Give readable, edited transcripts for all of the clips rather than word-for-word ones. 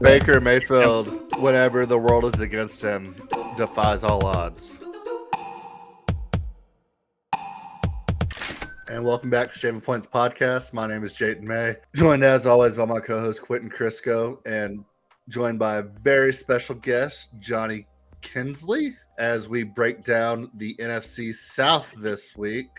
Baker Mayfield, whenever the world is against him, defies all odds. And welcome back to Shaving Points Podcast. My name is Jayden May, joined as always by my co-host Quentin Crisco, and joined by a very special guest, Johnny Kinsley, as we break down the NFC South this week.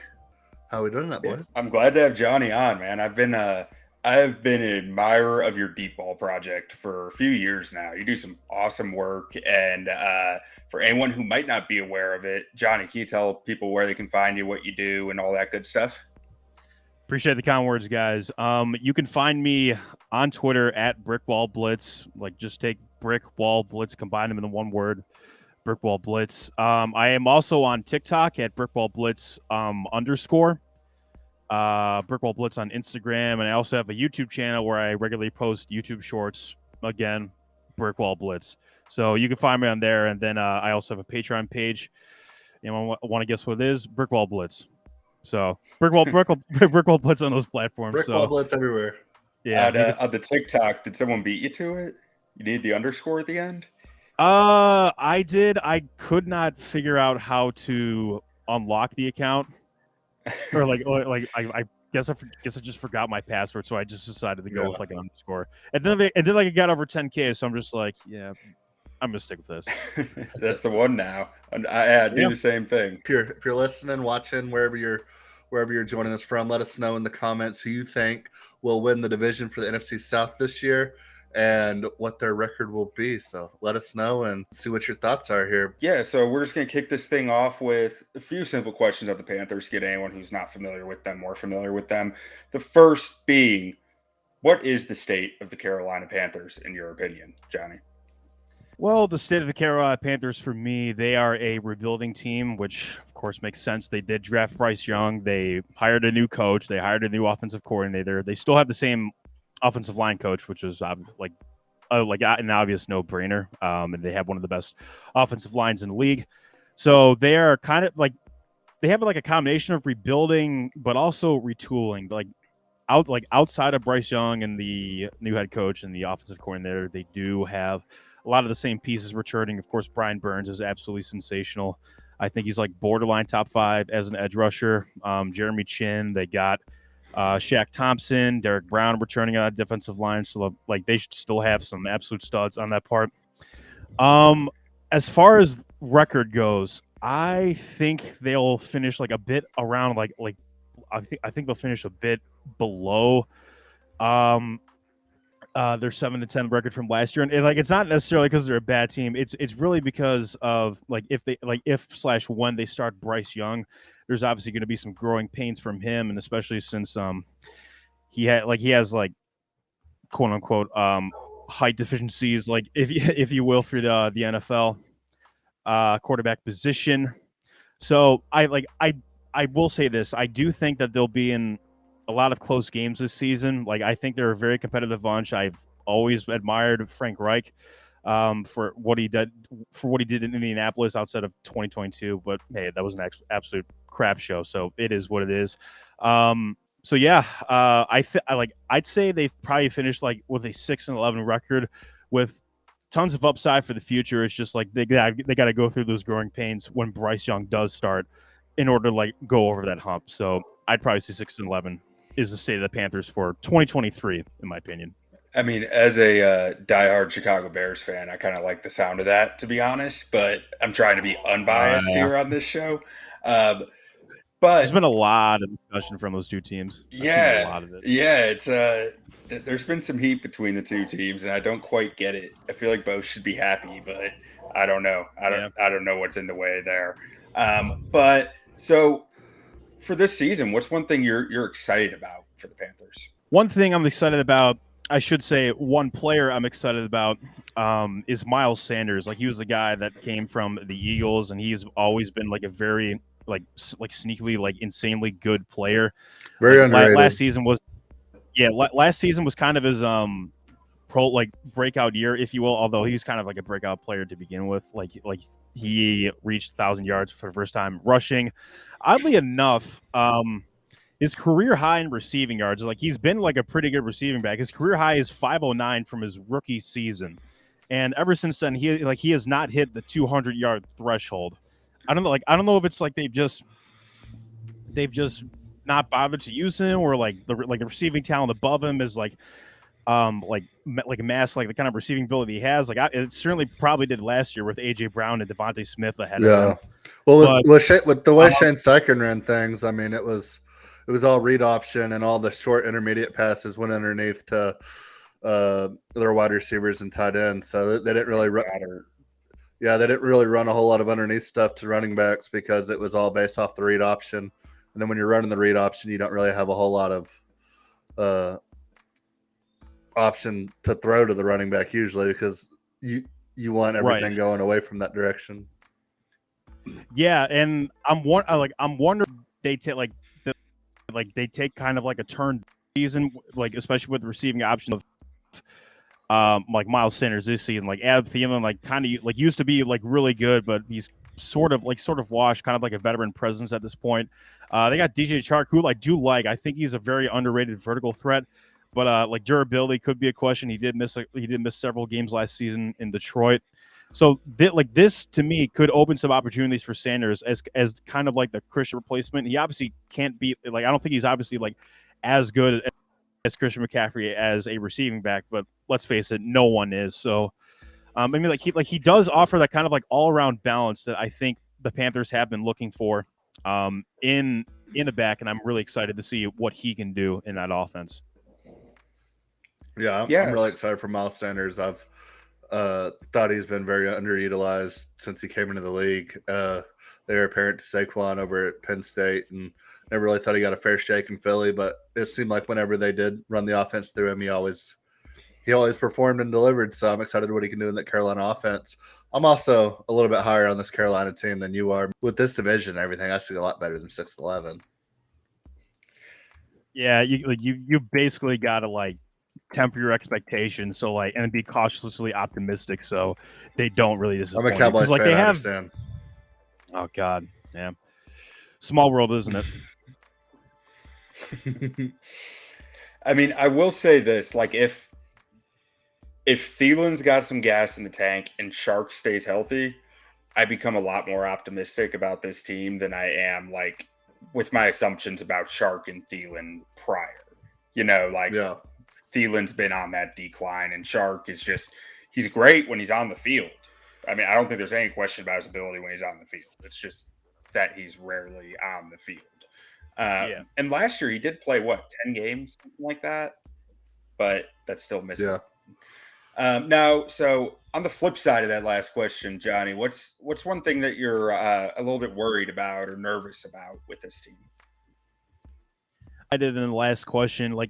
How are we doing that, boys? I'm glad to have Johnny on, man. I've been an admirer of your deep ball project for a few years now. You do some awesome work, and for anyone who might not be aware of it, Johnny, can you tell people where they can find you, what you do, and all that good stuff? Appreciate the kind words, guys. You can find me on Twitter at BrickwallBlitz. Like, just take Brickwall Blitz, combine them in one word, Brickwall Blitz. I am also on TikTok at BrickwallBlitz _ Brickwall Blitz on Instagram, and I also have a YouTube channel where I regularly post YouTube shorts. Again, Brickwall Blitz. So you can find me on there, and then I also have a Patreon page. Anyone want to guess what it is? Brickwall Blitz. So Brickwall Blitz on those platforms. Brickwall Blitz everywhere. Yeah. On the TikTok, did someone beat you to it? You need the underscore at the end? I did. I could not figure out how to unlock the account. Or I guess I just forgot my password, so I just decided to go with like an underscore. And then it got over 10K, so I'm just like, yeah, I'm gonna stick with this. That's the one now. And I do the same thing. If you're listening, watching, wherever you're joining us from, let us know in the comments who you think will win the division for the NFC South this year and what their record will be. So let us know and see what your thoughts are here. Yeah, so we're just going to kick this thing off with a few simple questions of the Panthers, get anyone who's not familiar with them more familiar with them. The first being, what is the state of the Carolina Panthers, in your opinion, Johnny? Well, the state of the Carolina Panthers, for me, they are a rebuilding team, which, of course, makes sense. They did draft Bryce Young. They hired a new coach. They hired a new offensive coordinator. They still have the same offensive line coach, which is like an obvious no-brainer. And they have one of the best offensive lines in the league. So they are kind of like they have like a combination of rebuilding, but also retooling. Outside of Bryce Young and the new head coach and the offensive coordinator, they do have a lot of the same pieces returning. Of course, Brian Burns is absolutely sensational. I think he's like borderline top 5 as an edge rusher. Jeremy Chinn, they got Shaq Thompson, Derrick Brown returning on defensive line. So like they should still have some absolute studs on that part. As far as record goes, I think they'll finish like a bit around I think they'll finish a bit below their 7-10 record from last year. And it's not necessarily because they're a bad team. It's really because of when they start Bryce Young, there's obviously going to be some growing pains from him, and especially since he has quote unquote height deficiencies, like if you will, through the NFL quarterback position. So I will say this: I do think that they'll be in a lot of close games this season. Like, I think they're a very competitive bunch. I've always admired Frank Reich for what he did in Indianapolis outside of 2022. But hey, that was an absolute crap show. So it is what it is. So yeah, I'd say they've probably finished like with a 6-11 record with tons of upside for the future. It's just like they got to go through those growing pains when Bryce Young does start in order to like go over that hump. So I'd probably say 6-11 is the state of the Panthers for 2023, in my opinion. I mean, as a diehard Chicago Bears fan, I kind of like the sound of that, to be honest, but I'm trying to be unbiased here on this show. But there's been a lot of discussion from those two teams. Yeah, a lot of it. Yeah, it's there's been some heat between the two teams, and I don't quite get it. I feel like both should be happy, but I don't know. I don't know what's in the way there. But so for this season, what's one thing you're excited about for the Panthers? One thing I'm excited about, I should say one player I'm excited about is Miles Sanders. Like, he was a guy that came from the Eagles, and he's always been like a very sneakily, like insanely good player. Very underrated. Last season was kind of his breakout year, if you will, although he's kind of like a breakout player to begin with. Like he reached 1,000 yards for the first time rushing. Oddly enough, his career high in receiving yards. Like he's been like a pretty good receiving back. His career high is 509 from his rookie season, and ever since then he has not hit the 200-yard threshold. I don't know if it's like they've just not bothered to use him, or like the receiving talent above him is like a mass like the kind of receiving ability he has. Like it certainly probably did last year with AJ Brown and Devontae Smith ahead of him. Well, with the way Shane Steichen ran things, I mean, it was all read option, and all the short intermediate passes went underneath to their wide receivers and tight ends. So they didn't really run. Yeah, they didn't really run a whole lot of underneath stuff to running backs because it was all based off the read option. And then when you're running the read option, you don't really have a whole lot of option to throw to the running back usually, because you want everything going away from that direction. Yeah, and I'm wondering they take they take kind of like a turn season, like especially with the receiving option of like Miles Sanders this season, like Thielen, like kind of like used to be like really good, but he's sort of washed, kind of like a veteran presence at this point. They got DJ Chark, who I do like. I think he's a very underrated vertical threat, but like durability could be a question. He did miss several games last season in Detroit. So this to me could open some opportunities for Sanders as kind of like the Christian replacement. He obviously can't be like, I don't think he's obviously like as good as Christian McCaffrey as a receiving back, but let's face it, no one is. So I mean, he does offer that kind of like all around balance that I think the Panthers have been looking for in a back, and I'm really excited to see what he can do in that offense. Yeah, I'm really excited for Miles Sanders. I've thought he's been very underutilized since he came into the league. They were apparent to Saquon over at Penn State, and never really thought he got a fair shake in Philly. But it seemed like whenever they did run the offense through him, he always performed and delivered. So I'm excited what he can do in that Carolina offense. I'm also a little bit higher on this Carolina team than you are. With this division and everything, I see a lot better than 6-11. Yeah, you basically got to like temper your expectations, so like, and be cautiously optimistic, so they don't really disappoint. I'm a Cowboys fan. I understand. Oh God, yeah, small world, isn't it? I mean, I will say this: like, if Thielen's got some gas in the tank and Chark stays healthy, I become a lot more optimistic about this team than I am like with my assumptions about Chark and Thielen prior. You know, like. Yeah. Thielen's been on that decline, and Chark is he's great when he's on the field. I mean, I don't think there's any question about his ability when he's on the field. It's just that he's rarely on the field. And last year he did play, 10 games, something like that? But that's still missing. Yeah. Now, so on the flip side of that last question, Johnny, what's one thing that you're a little bit worried about or nervous about with this team? I did in the last question, like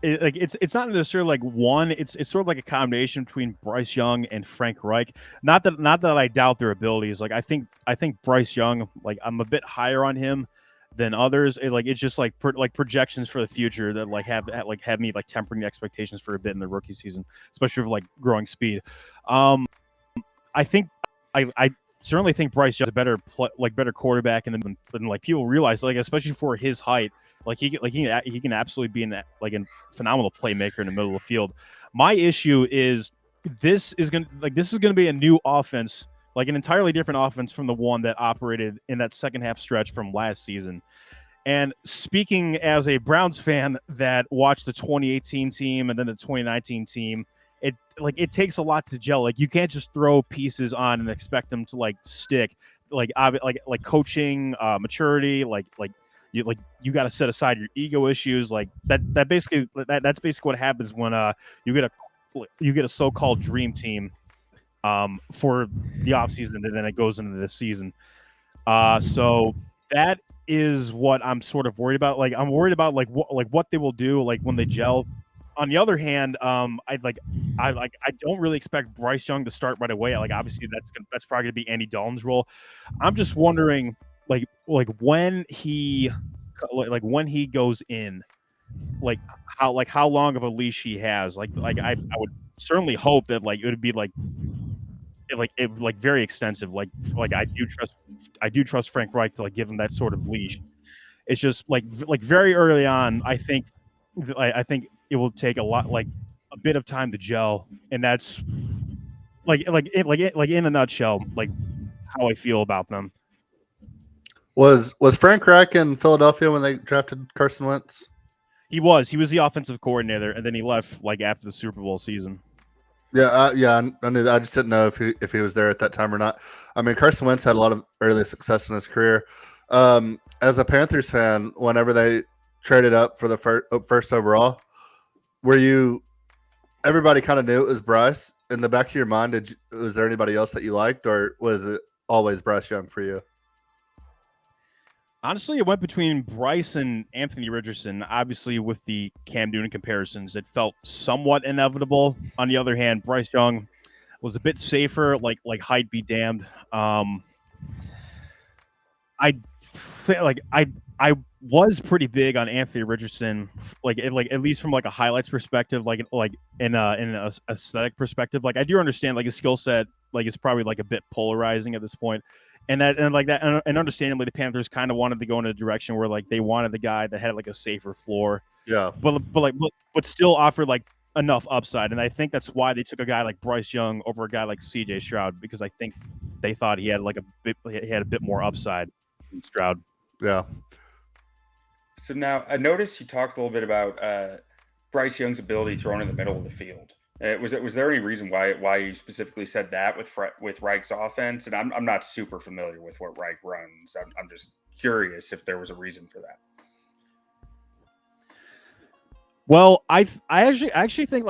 it's not necessarily like one. It's sort of like a combination between Bryce Young and Frank Reich. Not that I doubt their abilities. Like I think Bryce Young, like I'm a bit higher on him than others. It's just like projections for the future that have me like tempering the expectations for a bit in the rookie season, especially for like growing speed. I think I certainly think Bryce Young's a better quarterback than like people realize. Like especially for his height. Like he can absolutely be a phenomenal playmaker in the middle of the field. My issue is this is gonna be a new offense, like an entirely different offense from the one that operated in that second half stretch from last season. And speaking as a Browns fan that watched the 2018 team and then the 2019 team, it takes a lot to gel. Like you can't just throw pieces on and expect them to like stick. Like coaching, maturity, you got to set aside your ego issues, like that. That's basically what happens when you get a so-called dream team for the offseason, and then it goes into the season. So that is what I'm sort of worried about. Like I'm worried about what they will do like when they gel. On the other hand, I don't really expect Bryce Young to start right away. Like obviously that's probably gonna be Andy Dalton's role. I'm just wondering like when he goes in, like how long of a leash he has. Like I would certainly hope that like it would be very extensive. Like I do trust Frank Reich to like give him that sort of leash. It's just like very early on. I think it will take a bit of time to gel, and that's in a nutshell, like how I feel about them. Was Frank Reich in Philadelphia when they drafted Carson Wentz? He was the offensive coordinator, and then he left like after the Super Bowl season. Yeah, I knew that. I just didn't know if he was there at that time or not. I mean, Carson Wentz had a lot of early success in his career. As a Panthers fan, whenever they traded up for the first overall, everybody kind of knew it was Bryce? In the back of your mind, was there anybody else that you liked, or was it always Bryce Young for you? Honestly, it went between Bryce and Anthony Richardson. Obviously, with the Cam Newton comparisons, it felt somewhat inevitable. On the other hand, Bryce Young was a bit safer. Like height be damned. I was pretty big on Anthony Richardson, at least from like a highlights perspective, in an aesthetic perspective. Like I do understand like his skill set, like it's probably like a bit polarizing at this point. And understandably, the Panthers kind of wanted to go in a direction where like they wanted the guy that had like a safer floor, yeah, but still offered like enough upside. And I think that's why they took a guy like Bryce Young over a guy like C.J. Stroud, because I think they thought he had a bit more upside than Stroud. Yeah. So now I noticed you talked a little bit about Bryce Young's ability thrown in the middle of the field. Was there any reason why you specifically said that with Reich's offense? And I'm not super familiar with what Reich runs. I'm just curious if there was a reason for that. Well, I actually think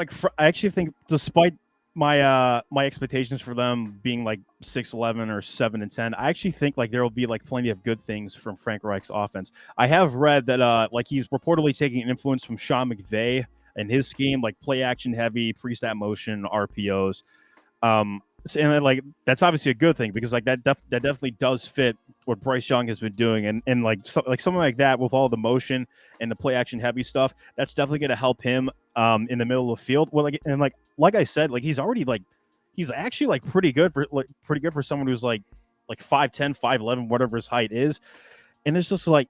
despite my expectations for them being like 6'11" or 7-10, I actually think like there will be like plenty of good things from Frank Reich's offense. I have read that like he's reportedly taking influence from Sean McVay and his scheme, like play action heavy, pre-snap motion, RPOs. And like that's obviously a good thing because like that definitely does fit what Bryce Young has been doing, and like something like that with all the motion and the play action heavy stuff, that's definitely going to help him in the middle of the field. Well, like I said, like he's actually like pretty good for someone who's like 5'10", 5'11", whatever his height is, and it's just like.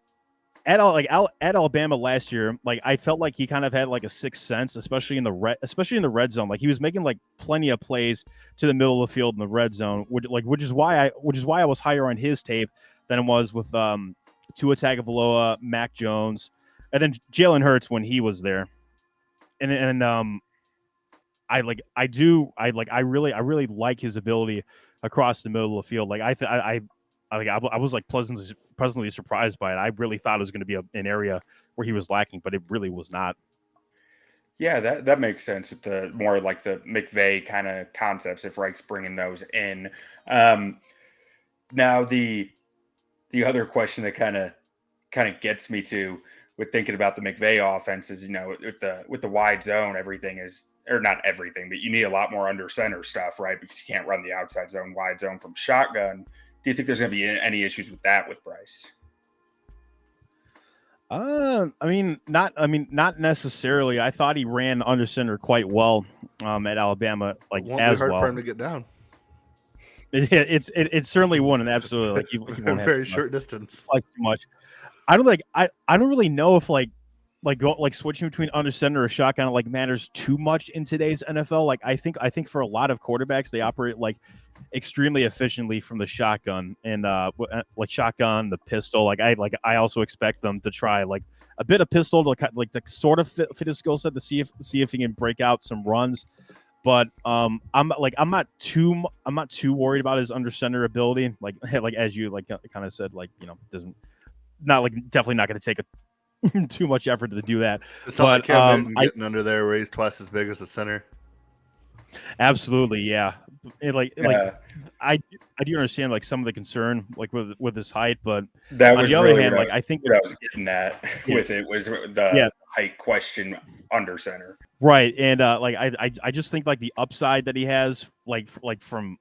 At Alabama last year, like I felt like he kind of had like a sixth sense, especially in the red zone. Like he was making like plenty of plays to the middle of the field in the red zone, which is why I was higher on his tape than it was with Tua Tagovailoa, Mac Jones, and then Jalen Hurts when he was there. And I really like his ability across the middle of the field. Like I was like pleasantly surprised by it. I really thought it was going to be an area where he was lacking, but it really was not. Yeah, that makes sense with the more like the McVay kind of concepts if Reich's bringing those in. Now the other question that kind of gets me to with thinking about the McVay offense is, with the wide zone, everything is, or not everything, but you need a lot more under center stuff, right? Because you can't run the outside zone, wide zone from shotgun. Do you think there's going to be any issues with that with Bryce? Not necessarily. I thought he ran under center quite well at Alabama, like it won't as be hard well. for him to get down. It certainly wouldn't. Absolutely, like he won't very short distance. Like too much. I don't really know if like switching between under center or shotgun like matters too much in today's NFL. Like I think for a lot of quarterbacks they operate like extremely efficiently from the shotgun and like shotgun, the pistol. Like I also expect them to try like a bit of pistol to sort of fit his skill set to see if he can break out some runs. But I'm not too worried about his under center ability. Like as you like kind of said, like definitely not going to take too much effort to do that. It's not like Cam Newton getting under there where he's twice as big as the center. Absolutely, yeah. I do understand like some of the concern like with his height, but that was on the really other hand, like I think what I was getting at with it was the height question under center, right? And I just think like the upside that he has, from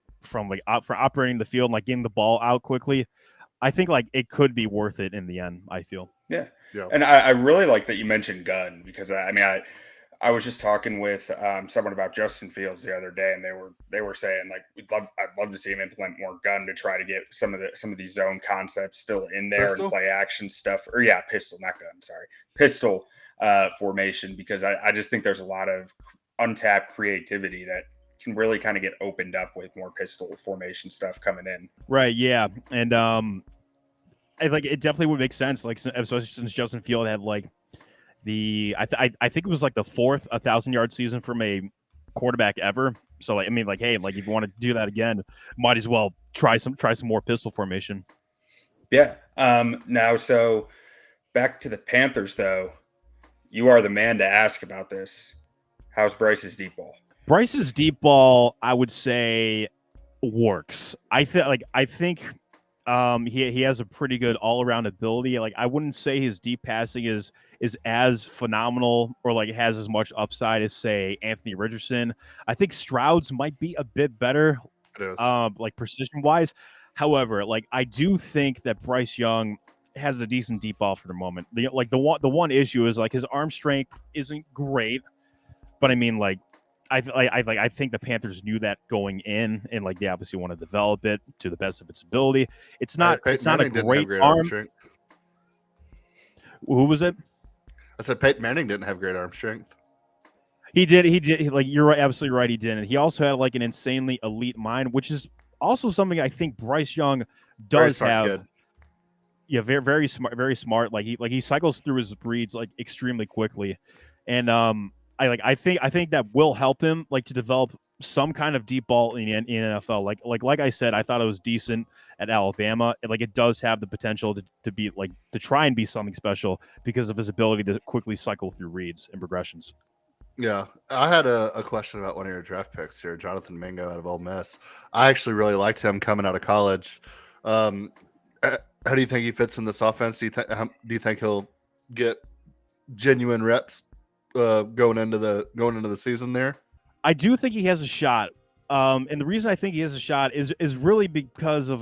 operating the field, and, like getting the ball out quickly. I think like it could be worth it in the end. I feel. Yeah. And I really like that you mentioned gun because I I was just talking with someone about Justin Fields the other day, and they were saying like I'd love to see him implement more gun to try to get some of these zone concepts still in there Pistol? and play action stuff. Or pistol, not gun. Sorry, pistol formation, because I just think there's a lot of untapped creativity that can really kind of get opened up with more pistol formation stuff coming in. Right. Yeah. And it definitely would make sense. Like, especially since Justin Field had like I think it was like the 4th 1,000-yard season from a quarterback ever. So like, I mean, like, hey, like if you want to do that again, might as well try some more pistol formation. Yeah. Now, so back to the Panthers, though. You are the man to ask about this. How's Bryce's deep ball? Bryce's deep ball, I would say, works. I think he has a pretty good all-around ability. Like, I wouldn't say his deep passing is as phenomenal or like has as much upside as, say, Anthony Richardson. I think Stroud's might be a bit better, like precision-wise. However, like I do think that Bryce Young has a decent deep ball for the moment. The one issue is like his arm strength isn't great, but I mean, like I think the Panthers knew that going in, and like they obviously want to develop it to the best of its ability. It's not a great arm strength. Who was it? I said Peyton Manning didn't have great arm strength. He did. Like, you're right, absolutely right. He didn't. He also had like an insanely elite mind, which is also something I think Bryce Young does have. Kid. Yeah, very, very smart, very smart. Like he cycles through his reads like extremely quickly, and I think that will help him like to develop some kind of deep ball in NFL. Like I said, I thought it was decent at Alabama. Like it does have the potential to be like to try and be something special because of his ability to quickly cycle through reads and progressions. Yeah, I had a question about one of your draft picks here, Jonathan Mingo out of Ole Miss. I actually really liked him coming out of college. How do you think he fits in this offense? Do you think he'll get genuine reps going into the season there? I do think he has a shot. And the reason I think he has a shot is really because of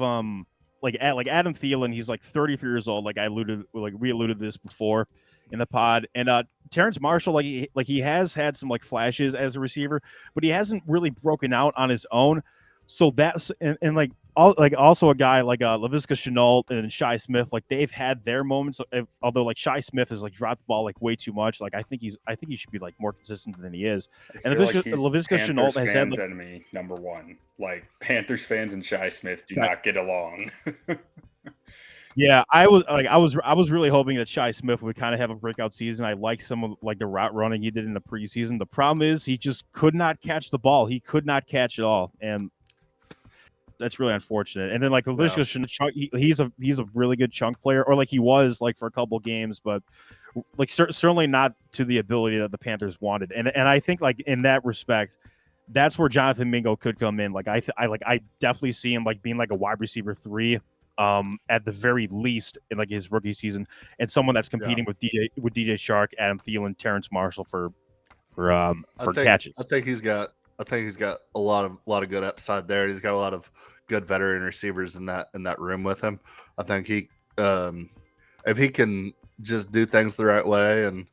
like Adam Thielen. He's like 33 years old. Like we alluded to this before in the pod. And Terrence Marshall, he has had some like flashes as a receiver, but he hasn't really broken out on his own. So that's and like also a guy like Laviska Shenault and Shi Smith, like they've had their moments. Although like Shi Smith has like dropped the ball like way too much. Like I think he should be like more consistent than he is. And Laviska Shenault has had enemy number one. Like Panthers fans and Shi Smith do not get along. Yeah, I was really hoping that Shi Smith would kind of have a breakout season. I like some of like the route running he did in the preseason. The problem is he just could not catch the ball. He could not catch it all, and that's really unfortunate. And then like he's a really good chunk player, or like he was like for a couple games, but like certainly not to the ability that the Panthers wanted. And I think like in that respect, that's where Jonathan Mingo could come in. Like I definitely see him like being like a wide receiver 3. At the very least in like his rookie season, and someone that's competing with DJ Chark, Adam Thielen, Terrence Marshall for catches. I think he's got a lot of good upside there. He's got a lot of good veteran receivers in that room with him. I think he if he can just do things the right way and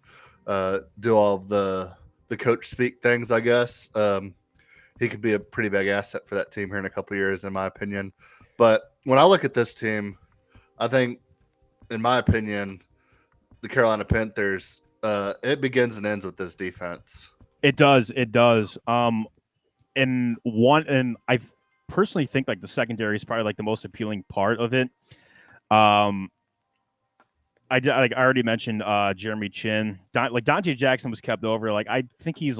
do all of the coach speak things, I guess he could be a pretty big asset for that team here in a couple of years, in my opinion. But when I look at this team, I think, in my opinion, the Carolina Panthers, it begins and ends with this defense. It does. And I personally think like the secondary is probably like the most appealing part of it. I already mentioned Jeremy Chinn. Dante Jackson was kept over. Like I think he's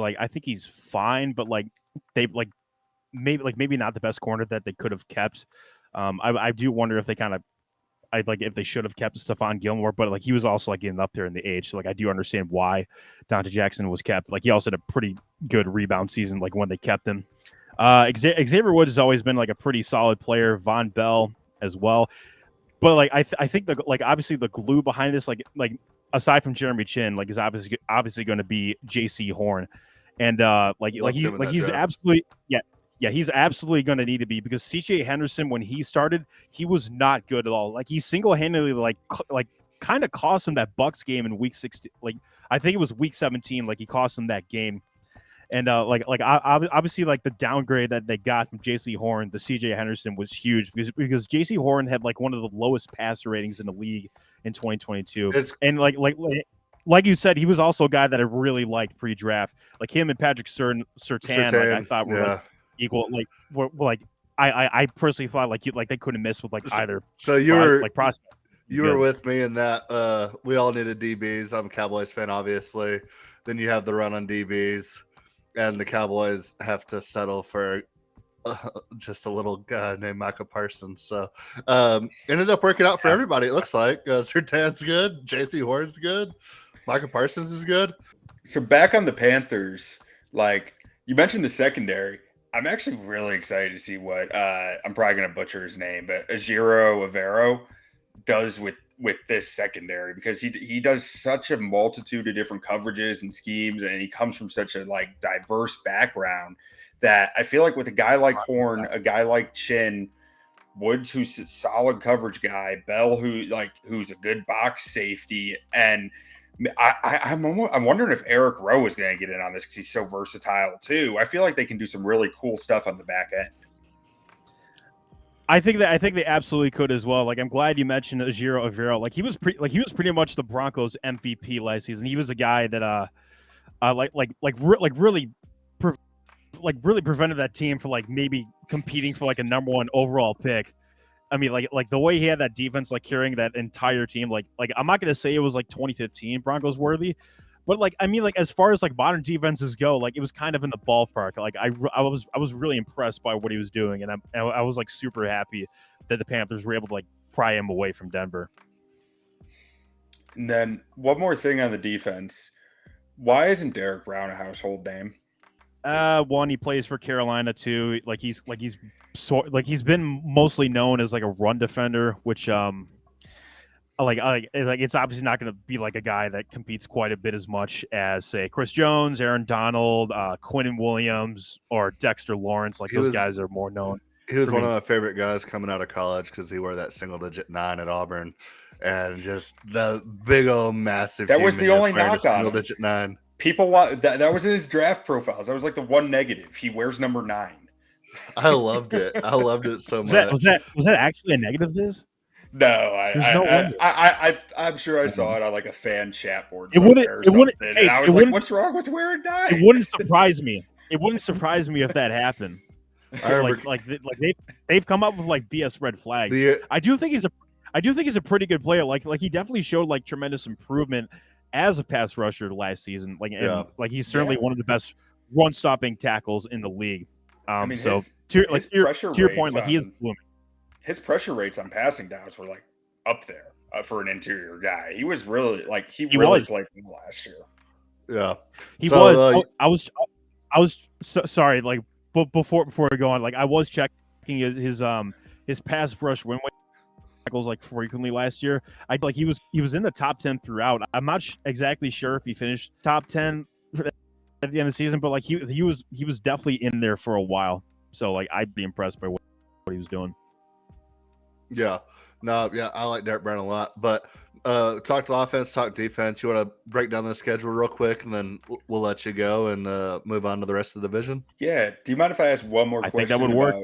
fine, but like they maybe not the best corner that they could have kept. I do wonder if they if they should have kept Stephon Gilmore, but like he was also like getting up there in the age. So like I do understand why Dante Jackson was kept. Like he also had a pretty good rebound season, like when they kept him. Xavier Woods has always been like a pretty solid player. Von Bell as well. But like I think obviously the glue behind this, like aside from Jeremy Chinn, like is obviously going to be Jaycee Horn. And he's absolutely he's absolutely going to need to be, because CJ Henderson, when he started, he was not good at all. Like he single-handedly like kind of cost him that Bucks game in week 16. Like I think it was week 17. Like he cost him that game. And obviously like the downgrade that they got from Jaycee Horn to CJ Henderson was huge because Jaycee Horn had like one of the lowest passer ratings in the league in 2022. And like you said, he was also a guy that I really liked pre-draft. Like him and Patrick Surtain like I thought were like equal. Like I personally thought like they couldn't miss with like either. So you were like prospect. You were with me in that. We all needed DBs. I'm a Cowboys fan, obviously. Then you have the run on DBs. And the Cowboys have to settle for just a little guy named Micah Parsons. So ended up working out for everybody, it looks like. Surtain's good. Jaycee Horn's good. Micah Parsons is good. So back on the Panthers, like you mentioned the secondary. I'm actually really excited to see what I'm probably going to butcher his name, but Ejiro Evero does with this secondary, because he does such a multitude of different coverages and schemes, and he comes from such a like diverse background that I feel like with a guy like Horn, a guy like Chinn, Woods, who's a solid coverage guy, Bell, who's a good box safety, and I'm wondering if Eric Rowe is going to get in on this because he's so versatile too. I feel like they can do some really cool stuff on the back end. I think they absolutely could as well. Like I'm glad you mentioned Ejiro Evero. Like he was pretty much the Broncos MVP last season. He was a guy that really prevented that team from like maybe competing for like a number one overall pick. I mean, like the way he had that defense like carrying that entire team. Like I'm not gonna say it was like 2015 Broncos worthy, but like I mean, like as far as like modern defenses go, like it was kind of in the ballpark. Like I was really impressed by what he was doing, and I was like super happy that the Panthers were able to like pry him away from Denver. And then one more thing on the defense: why isn't Derrick Brown a household name? One, he plays for Carolina too. He's been mostly known as like a run defender, which it's obviously not going to be like a guy that competes quite a bit as much as say Chris Jones, Aaron Donald, Quinnen Williams, or Dexter Lawrence. Like those guys are more known. He was one of my favorite guys coming out of college because he wore that single-digit 9 at Auburn, and just the big old massive. That was the only knock on single-digit 9. People want that was in his draft profiles. That was like the one negative. He wears number 9. I loved it. I loved it so much. Was that actually a negative of his? No, I'm sure I saw it on like a fan chat board. And I was like, "What's wrong with wearing 9?" It wouldn't surprise me. It wouldn't surprise me if that happened. They've come up with like BS red flags. I do think he's a pretty good player. Like he definitely showed like tremendous improvement as a pass rusher last season. He's certainly one of the best run stopping tackles in the league. To your point, like he is blooming. His pressure rates on passing downs were like up there for an interior guy. He was really like he really played last year. Yeah, he was. I was sorry. Like before we go on, like I was checking his pass rush win tackles like frequently last year. He was in the top 10 throughout. I'm not exactly sure if he finished top 10 at the end of the season, but like he was definitely in there for a while. So like I'd be impressed by what he was doing. Yeah, I like Derrick Brown a lot. But talk to offense, talk defense. You want to break down the schedule real quick, and then we'll let you go and move on to the rest of the division? Yeah. Do you mind if I ask one more question? I think that would work.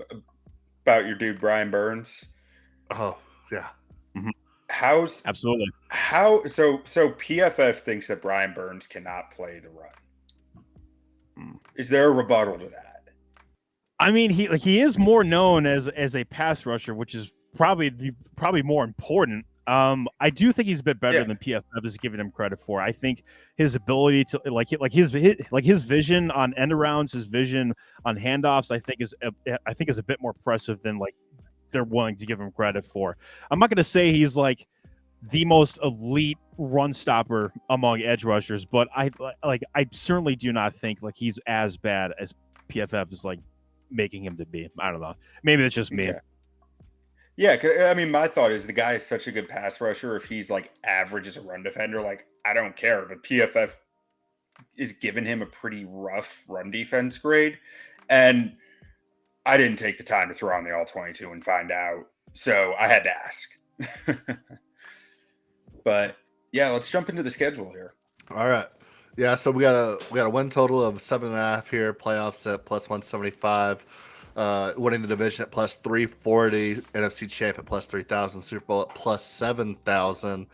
About your dude Brian Burns? Oh, yeah. Mm-hmm. Absolutely. So PFF thinks that Brian Burns cannot play the run. Is there a rebuttal to that? I mean, he is more known as a pass rusher, which is probably more important. I do think he's a bit better than PFF is giving him credit for. I think his ability to his vision on end arounds, his vision on handoffs, I think is a bit more impressive than like they're willing to give him credit for. I'm not going to say he's like the most elite run stopper among edge rushers, but I certainly do not think like he's as bad as PFF is like making him to be. I don't know. Maybe that's just me. Okay. Yeah, I mean, my thought is the guy is such a good pass rusher. If he's like average as a run defender, like I don't care. But PFF is giving him a pretty rough run defense grade, and I didn't take the time to throw on the all-22 and find out, so I had to ask. But yeah, let's jump into the schedule here. All right. Yeah, so we got a win total of 7.5 here. Playoffs at plus 175. Winning the division at plus 340. NFC champ at plus 3,000. Super Bowl at plus 7,000.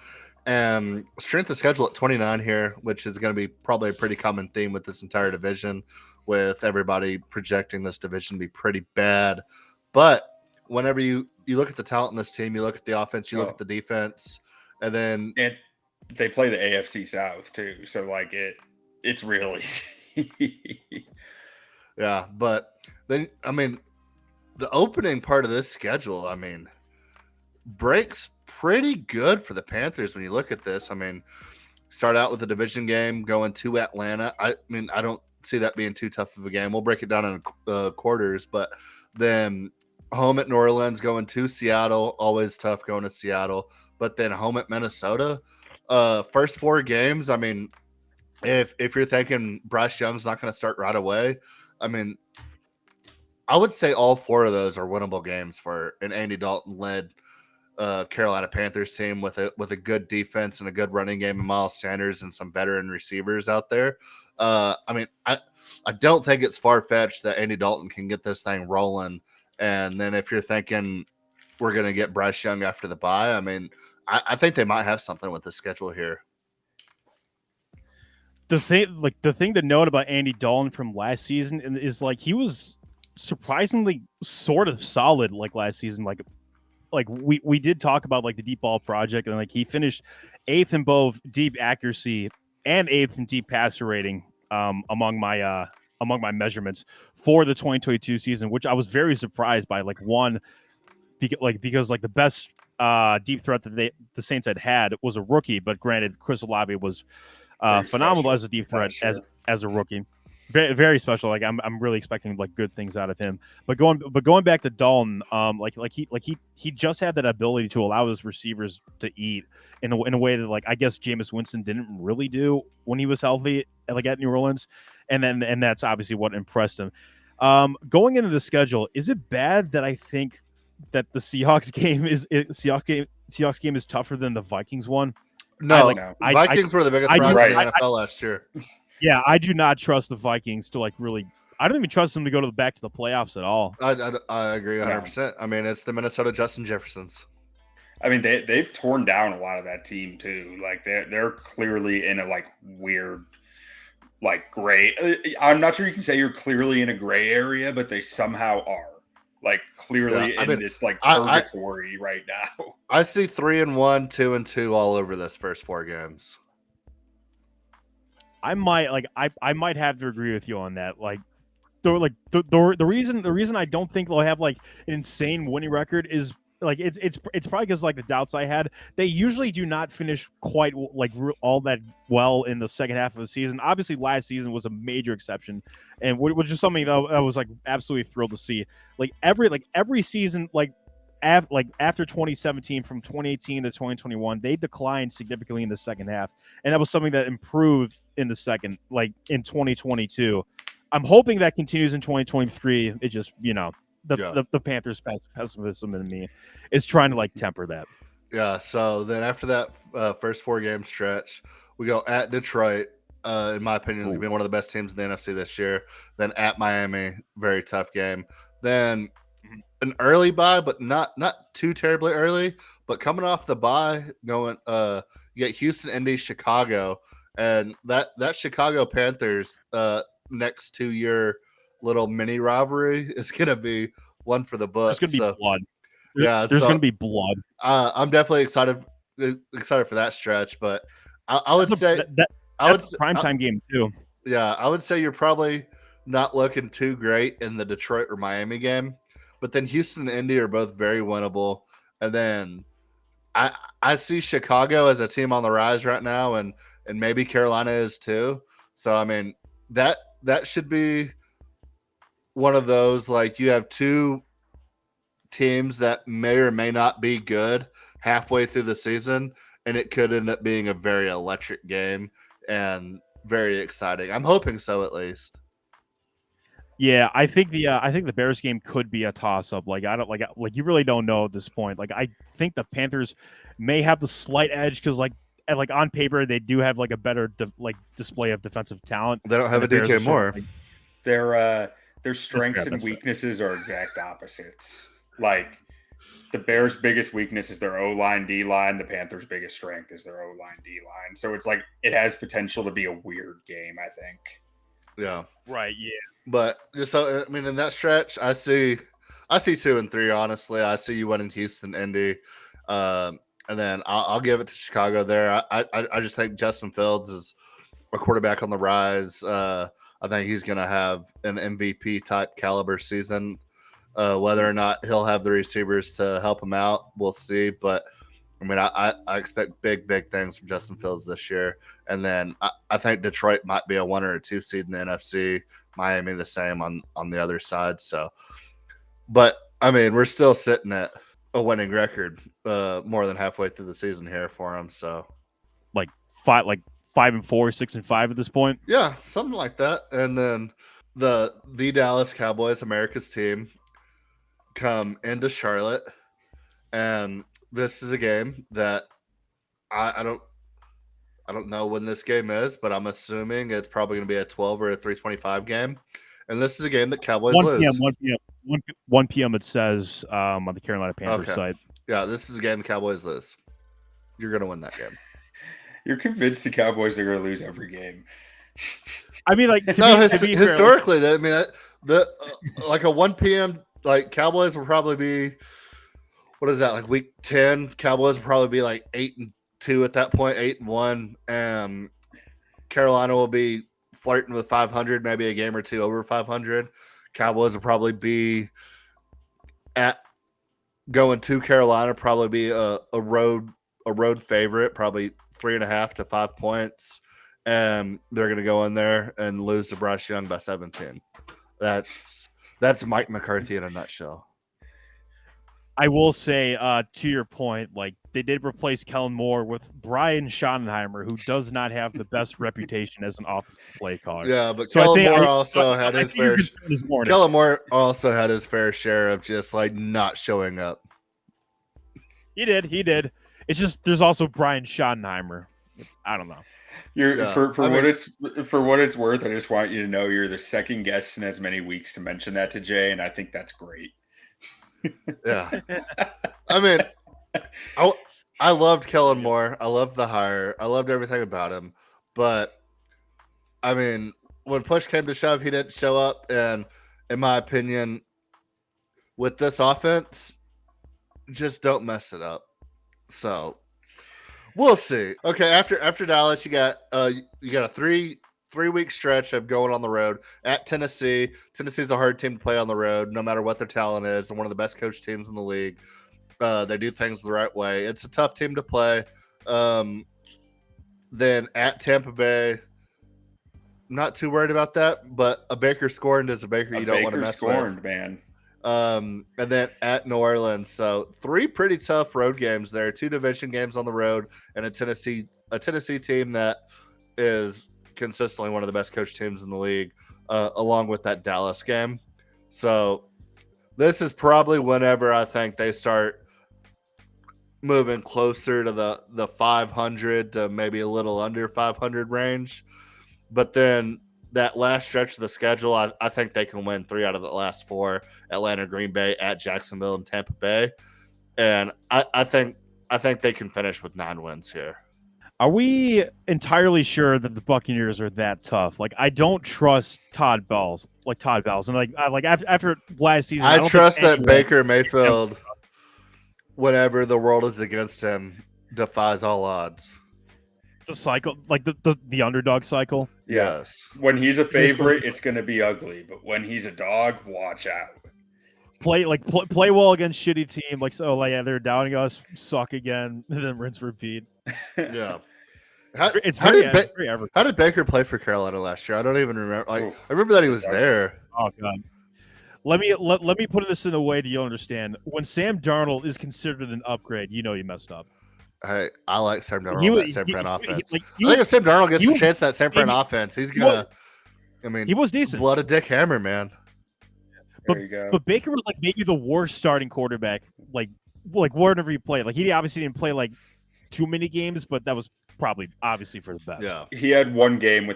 And strength of schedule at 29 here, which is going to be probably a pretty common theme with this entire division, with everybody projecting this division to be pretty bad. But whenever you look at the talent in this team, you look at the offense, you look at the defense, and then they play the AFC South too, so like it's real easy. Yeah, but then the opening part of this schedule, breaks pretty good for the Panthers when you look at this. Start out with the division game, going to Atlanta. I don't see that being too tough of a game. We'll break it down in quarters, but then home at New Orleans, going to Seattle, always tough going to Seattle, but then home at Minnesota. First 4 games, if you're thinking Bryce Young's not going to start right away, I would say all 4 of those are winnable games for an Andy Dalton led Carolina Panthers team with a good defense and a good running game, and Miles Sanders and some veteran receivers out there. I don't think it's far fetched that Andy Dalton can get this thing rolling. And then if you're thinking we're going to get Bryce Young after the bye, I think they might have something with the schedule here. The thing to note about Andy Dalton from last season is he was surprisingly sort of solid last season. We did talk about the deep ball project, and he finished 8th in both deep accuracy and 8th in deep passer rating among my measurements for the 2022 season, which I was very surprised by. Because the best deep threat that the Saints had was a rookie, but granted, Chris Olave was phenomenal as a deep threat as a rookie. Very, very special. I'm really expecting good things out of him. But going back to Dalton, he just had that ability to allow his receivers to eat in a way that I guess Jameis Winston didn't really do when he was healthy at New Orleans, and that's obviously what impressed him. Going into the schedule, is it bad that I think that the Seahawks game is tougher than the Vikings one? No, Vikings were the biggest surprise in the NFL last year. Yeah, I do not trust the Vikings to really. I don't even trust them to go back to the playoffs at all. I agree 100%. It's the Minnesota Justin Jeffersons. They've torn down a lot of that team too. They're clearly in a weird, gray. I'm not sure you can say you're clearly in a gray area, but they somehow are. Clearly in this purgatory right now. I see 3-1, 2-2 all over this first 4 games. I might have to agree with you on that. The reason I don't think they'll have an insane winning record is it's probably because the doubts I had. They usually do not finish quite all that well in the second half of the season. Obviously, last season was a major exception, and which is something that I was absolutely thrilled to see. Every season, after 2017, from 2018 to 2021, they declined significantly in the second half, and that was something that improved in the second, in 2022. I'm hoping that continues in 2023. It just, the Panthers pessimism in me is trying to temper that. Yeah. So then after that first 4 game stretch, we go at Detroit. In my opinion, is going to be one of the best teams in the NFC this year. Then at Miami, very tough game. Then an early bye, but not too terribly early. But coming off the bye, going you get Houston, Indy, Chicago, and that Chicago Panthers next to your little mini rivalry is going to be one for the books. There's going to be blood. There's going to be blood. I'm definitely excited for that stretch, but I would say that's a primetime game too. Yeah, I would say you're probably not looking too great in the Detroit or Miami game, but then Houston and Indy are both very winnable, and then I see Chicago as a team on the rise right now, and maybe Carolina is too. So that should be one of those, you have 2 teams that may or may not be good halfway through the season, and it could end up being a very electric game and very exciting. I'm hoping so, at least. Yeah, I think the Bears game could be a toss up. You really don't know at this point. I think the Panthers may have the slight edge because like on paper they do have like a better display of defensive talent. They don't have a DJ Moore. Their strengths and weaknesses are exact opposites. Like the Bears' biggest weakness is their O-line, D-line. The Panthers' biggest strength is their O-line, D-line. So it's like it has potential to be a weird game, I think. Yeah. Right. Yeah. But just so I mean, in that stretch, I see 2 and 3. Honestly, I see you winning Houston, Indy, and then I'll give it to Chicago there. I just think Justin Fields is a quarterback on the rise. I think he's going to have an MVP type caliber season. Whether or not he'll have the receivers to help him out, we'll see. But I mean, I expect big things from Justin Fields this year. And then I think Detroit might be a 1 or a 2 seed in the NFC. Miami the same on the other side. So, but I mean, we're still sitting at a winning record, more than halfway through the season here for them. So, 5-4, 6-5 at this point. Yeah, something like that. And then the Dallas Cowboys, America's team, come into Charlotte, and this is a game that I don't know when this game is, but I'm assuming it's probably going to be a 12 or a 3:25 game. And this is a game that Cowboys 1 lose. 1 p.m. It says on the Carolina Panthers site. Yeah, this is a game the Cowboys lose. You're going to win that game. You're convinced the Cowboys are going to lose every game. I mean, like historically, fair, I mean, like a 1 p.m. like Cowboys will probably be, what is that, like week 10? Cowboys will probably be like 8-2 at that point, 8-1. Carolina will be flirting with 500, maybe a game or two over 500. Cowboys will probably be going to Carolina, probably be a road favorite, probably 3.5 to 5 points. And they're going to go in there and lose to Bryce Young by 17. That's Mike McCarthy in a nutshell. I will say, to your point, like they did replace Kellen Moore with Brian Schottenheimer, who does not have the best reputation as an offensive play caller. Yeah, but Kellen Moore also had his fair. Kellen Moore also had his fair share of just like not showing up. He did. It's just there's also Brian Schottenheimer. I don't know. For what it's worth, I just want you to know you're the second guest in as many weeks to mention that to Jay, and I think that's great. Yeah, I mean, I loved Kellen Moore. I loved the hire. I loved everything about him. But I mean, when push came to shove, he didn't show up. And in my opinion, with this offense, just don't mess it up. So we'll see. Okay, after Dallas, you got a 3-week stretch of going on the road at Tennessee. Tennessee's a hard team to play on the road, no matter what their talent is. They're one of the best coached teams in the league. They do things the right way. It's a tough team to play. Then at Tampa Bay, not too worried about that, but a Baker scorned is a Baker you don't want to mess with. Man. And then at New Orleans. So 3 pretty tough road games there, 2 division games on the road, and a Tennessee team that is consistently one of the best coached teams in the league, along with that Dallas game. So this is probably whenever I think they start moving closer to the 500 to maybe a little under 500 range. But then that last stretch of the schedule, I think they can win 3 out of the last 4: Atlanta, Green Bay, at Jacksonville, and Tampa Bay. And I think they can finish with 9 wins here. Are we entirely sure that the Buccaneers are that tough? Like, I don't trust Todd Bowles, and like after last season, I trust that Baker Mayfield, whenever the world is against him, defies all odds. The cycle, like the underdog cycle. Yes. When he's a favorite, it's going to be ugly, but when he's a dog, watch out. Play well against shitty team, they're doubting us, suck again, and then rinse repeat. Yeah. How did Baker play for Carolina last year? I don't even remember. I remember that he was there. Oh god. Let me put this in a way that you'll understand. When Sam Darnold is considered an upgrade, you know you messed up. Hey, I like Sam Darnold on that San Fran offense. I think if Sam Darnold gets a chance in that San Fran offense, he's gonna. He was decent. Blood a dick hammer, man. There you go. But Baker was like maybe the worst starting quarterback, like wherever he played. Like he obviously didn't play like too many games, but that was probably obviously for the best. Yeah. He had 1 game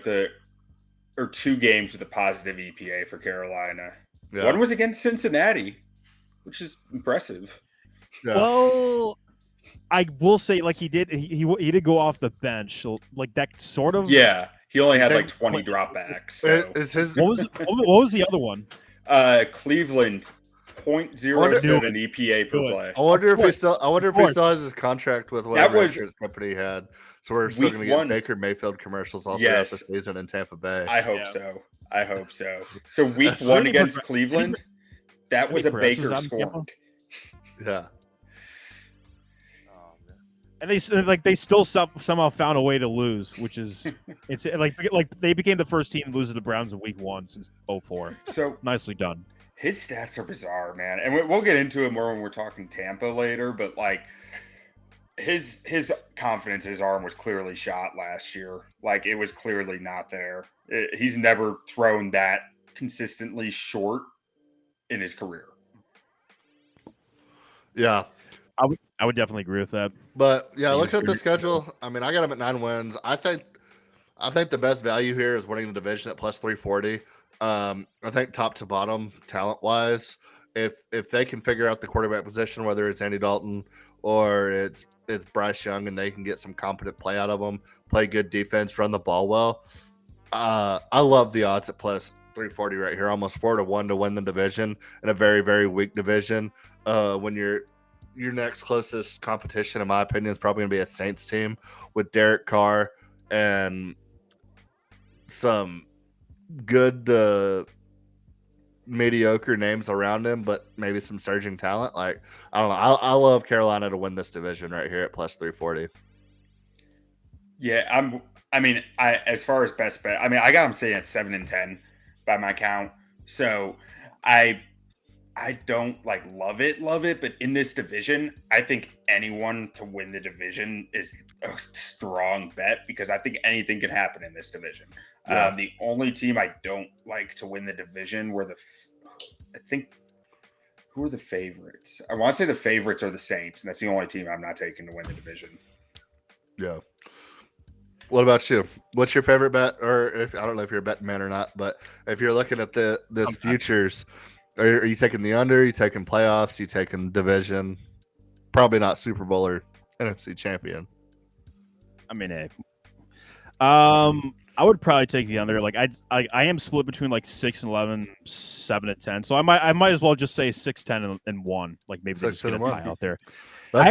or 2 games with a positive EPA for Carolina. Yeah. One was against Cincinnati, which is impressive. Yeah. Well, I will say, like, he did go off the bench, so, like, that sort of. Yeah, he only had like 20 dropbacks. So. What was the other one? Cleveland, 0.07 EPA per play. I wonder if he still has his contract with whatever insurance company he had. So we're still going to get Baker Mayfield commercials all throughout the season in Tampa Bay. I hope so. So week 1 against Cleveland, that was a Baker scored. Yeah. And they still somehow found a way to lose, which is it's like they became the first team to lose to the Browns in week 1 since 2004. So nicely done. His stats are bizarre, man, and we'll get into it more when we're talking Tampa later. But like his confidence in his arm was clearly shot last year. Like it was clearly not there. He's never thrown that consistently short in his career. Yeah. I would definitely agree with that. But yeah, looking at the schedule, I mean, I got him at 9 wins. I think the best value here is winning the division at plus 340. I think top to bottom, talent wise, if they can figure out the quarterback position, whether it's Andy Dalton or it's Bryce Young, and they can get some competent play out of them, play good defense, run the ball well. I love the odds at plus 340 right here, almost 4-1 to win the division in a very, very weak division. When your next closest competition, in my opinion, is probably going to be a Saints team with Derek Carr and some good mediocre names around him, but maybe some surging talent. Like, I don't know. I love Carolina to win this division right here at plus 340. Yeah, as far as best bet, I mean, I got him sitting at 7-10 by my count. So I don't like love it, but in this division, I think anyone to win the division is a strong bet because I think anything can happen in this division. Yeah. The only team I don't like to win the division were who are the favorites? I want to say the favorites are the Saints, and that's the only team I'm not taking to win the division. Yeah. What about you? What's your favorite bet? Or I don't know if you're a betting man or not, but if you're looking at this futures. Are you taking the under? Are you taking playoffs? Are you taking division? Probably not Super Bowl or NFC champion. I mean, hey. I would probably take the under. Like I am split between like 6-11, 7-10. So I might as well just say 6-10 and 1. Like maybe just get a tie out there. I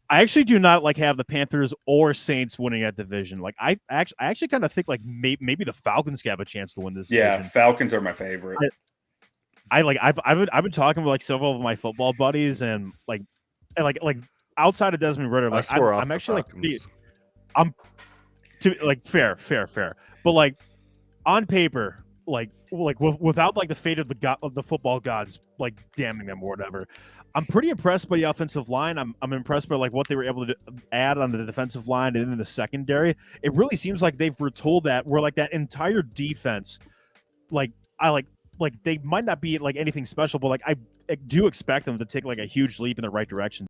actually do not like have the Panthers or Saints winning that division. Like I actually kind of think like maybe the Falcons have a chance to win this division. Yeah, Falcons are my favorite. I've been talking with like several of my football buddies and like outside of Desmond Ridder, like I'm actually like fair, but like on paper, like without like the fate of the football gods like damning them or whatever, I'm pretty impressed by the offensive line. I'm impressed by like what they were able to add on the defensive line and in the secondary. It really seems like they've retooled that where like that entire defense, like they might not be like anything special, but like I do expect them to take like a huge leap in the right direction.